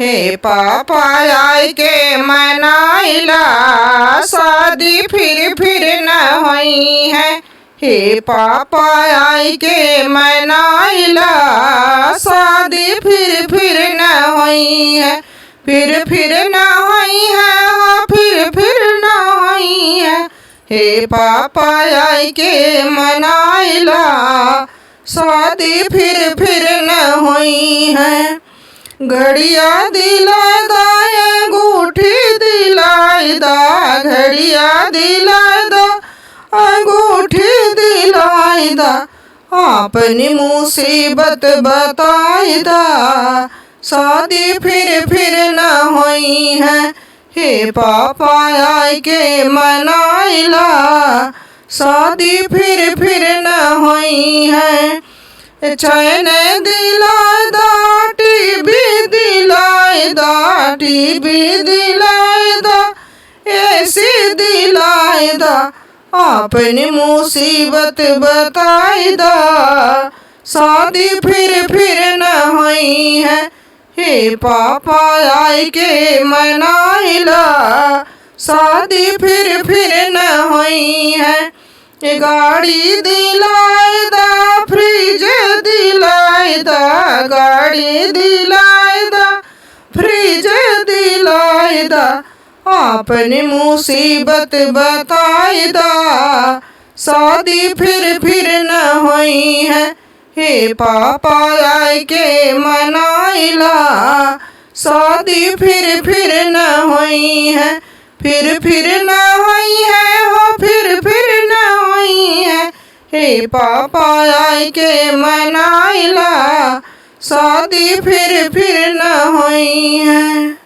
हे पापा आई के मनाइला, शादी फिर न होई है। हे पापा आई के मनाइला, शादी फिर न होई है। फिर न होई है, हाँ फिर न होई है। हे पापा आई के मनाइला, शादी फिर न होई है। घड़िया दिलाए दा, अंगूठी दिलाए दा, घड़िया दिलाए दा, अंगूठी दिलाए दा, अपनी मुसीबत बताए दा, शादी फिर न होई है। हे पापा आई के मनाइला, शादी फिर न होई है। चैन दिलाए दा, टीवी दिलाए दा, टीवी दिलाए दा, ऐसी दिलाए दा, अपनी मुसीबत बताए दा, शादी फिर न होई है। हे पापा आई के मनाइला, शादी फिर न होई है। गाड़ी दिलाए दा, फ्रिज दिलाए दा, गाड़ी दिलाए दा, फ्रिज दिलाए दा, अपनी मुसीबत बताए दा, शादी फिर न होई है। हे पापा आई के मनाइला, शादी फिर न होई है। फिर न होई है, हो फिर न होई है। हे पापा आई के मनाइला, शादी फिर न होई है।